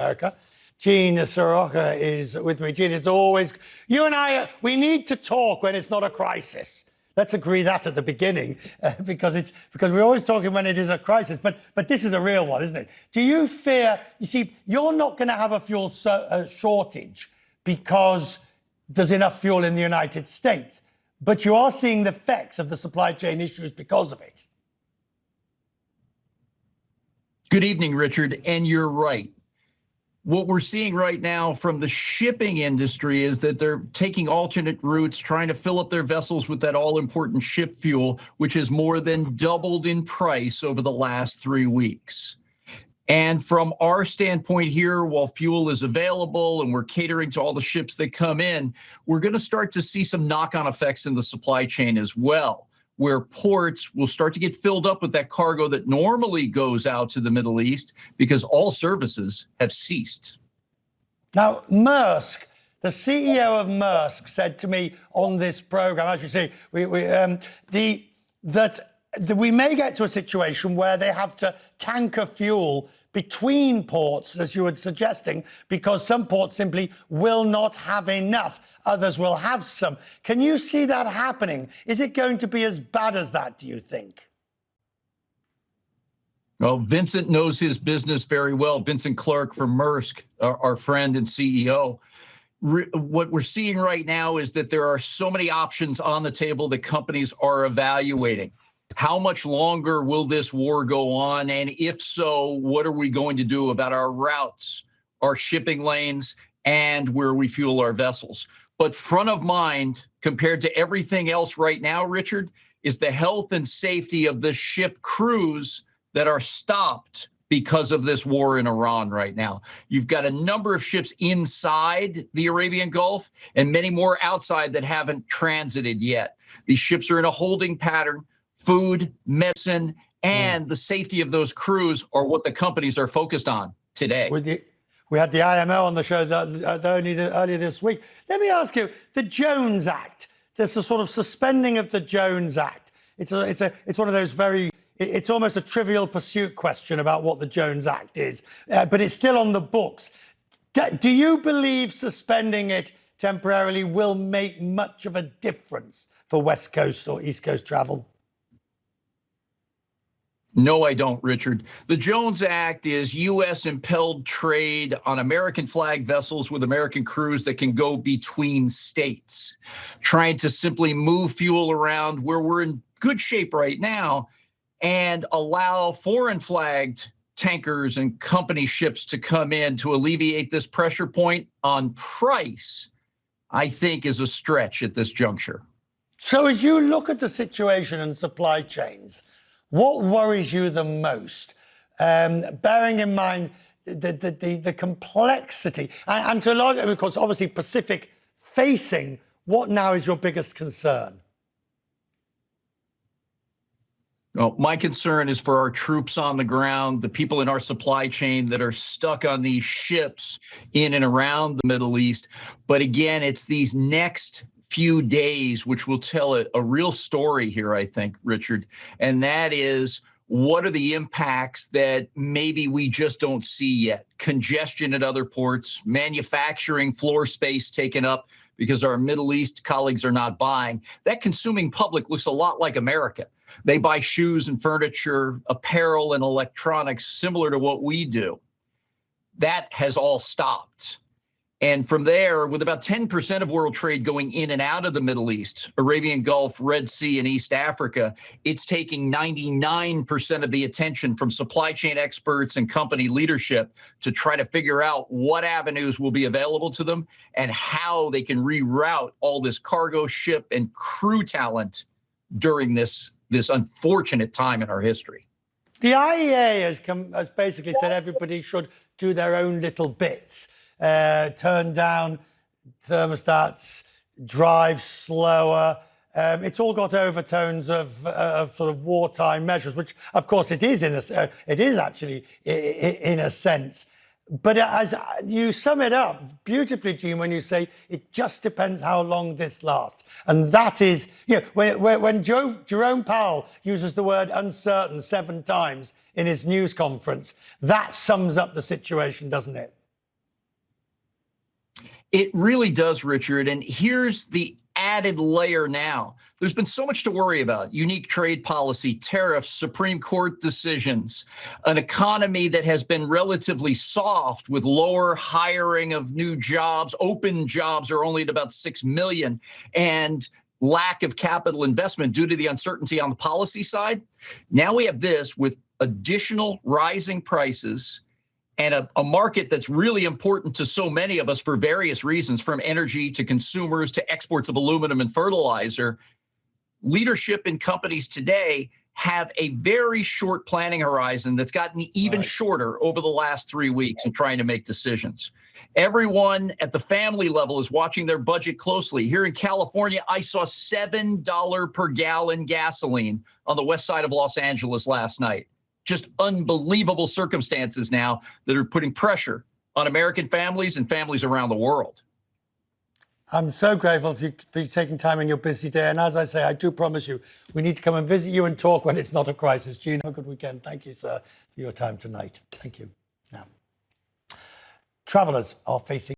America. Gene Seroka is with me. Gene, it's always, you and I, we need to talk when it's not a crisis. Let's agree that at the beginning, because we're always talking when it is a crisis, but this is a real one, isn't it? Do you fear, you see, you're not going to have a fuel shortage because there's enough fuel in the United States, but you are seeing the effects of the supply chain issues because of it. Good evening, Richard, and you're right. What we're seeing right now from the shipping industry is that they're taking alternate routes, trying to fill up their vessels with that all-important ship fuel, which has more than doubled in price over the last 3 weeks. And from our standpoint here, while fuel is available and we're catering to all the ships that come in, we're going to start to see some knock-on effects in the supply chain as well, where ports will start to get filled up with that cargo that normally goes out to the Middle East because all services have ceased. Now, Maersk, the CEO of Maersk, said to me on this program, as you see, that we may get to a situation where they have to tanker fuel between ports, as you were suggesting, because some ports simply will not have enough. Others will have some. Can you see that happening? Is it going to be as bad as that, do you think? Well, Vincent knows his business very well. Vincent Clark from Maersk, our friend and CEO. What we're seeing right now is that there are so many options on the table that companies are evaluating. How much longer will this war go on? And if so, what are we going to do about our routes, our shipping lanes, and where we fuel our vessels? But front of mind, compared to everything else right now, Richard, is the health and safety of the ship crews that are stopped because of this war in Iran right now. You've got a number of ships inside the Arabian Gulf and many more outside that haven't transited yet. These ships are in a holding pattern. Food, medicine, and the safety of those crews are what the companies are focused on today. We had the IMO on the show earlier this week. Let me ask you, the Jones Act, there's a sort of suspending of the Jones Act. It's one of those it's almost a trivial pursuit question about what the Jones Act is, but it's still on the books. Do you believe suspending it temporarily will make much of a difference for West Coast or East Coast travel? No, I don't, Richard. The Jones Act is U.S. impelled trade on American flag vessels with American crews that can go between states, trying to simply move fuel around where we're in good shape right now and allow foreign flagged tankers and company ships to come in to alleviate this pressure point on price, I think is a stretch at this juncture. So as you look at the situation and supply chains, what worries you the most, bearing in mind the complexity and to a large, of course, obviously Pacific facing, what now is your biggest concern? Well, my concern is for our troops on the ground, the people in our supply chain that are stuck on these ships in and around the Middle East. But again, it's these next few days which will tell a real story here, I think, Richard, and that is, what are the impacts that maybe we just don't see yet? Congestion at other ports, manufacturing floor space taken up because our Middle East colleagues are not buying. That consuming public looks a lot like America. They buy shoes and furniture, apparel and electronics similar to what we do. That has all stopped. And from there, with about 10% of world trade going in and out of the Middle East, Arabian Gulf, Red Sea, and East Africa, it's taking 99% of the attention from supply chain experts and company leadership to try to figure out what avenues will be available to them and how they can reroute all this cargo, ship, and crew talent during this unfortunate time in our history. The IEA has basically said everybody should do their own little bits. Turn down thermostats, drive slower. It's all got overtones of sort of wartime measures, which, of course, it is actually in a sense. But as you sum it up beautifully, Gene, when you say it just depends how long this lasts. And that is, when Jerome Powell uses the word uncertain 7 times in his news conference, that sums up the situation, doesn't it? It really does, Richard. And here's the added layer now. There's been so much to worry about: unique trade policy, tariffs, Supreme Court decisions, an economy that has been relatively soft with lower hiring of new jobs. Open jobs are only at about 6 million, and lack of capital investment due to the uncertainty on the policy side. Now we have this with additional rising prices and a market that's really important to so many of us for various reasons, from energy to consumers to exports of aluminum and fertilizer. Leadership in companies today have a very short planning horizon that's gotten even shorter over the last 3 weeks in trying to make decisions. Everyone at the family level is watching their budget closely. Here in California, I saw $7 per gallon gasoline on the west side of Los Angeles last night. Just unbelievable circumstances now that are putting pressure on American families and families around the world. I'm so grateful for you taking time in your busy day. And as I say, I do promise you, we need to come and visit you and talk when it's not a crisis. Gene, have a good weekend. Thank you, sir, for your time tonight. Thank you. Now, travelers are facing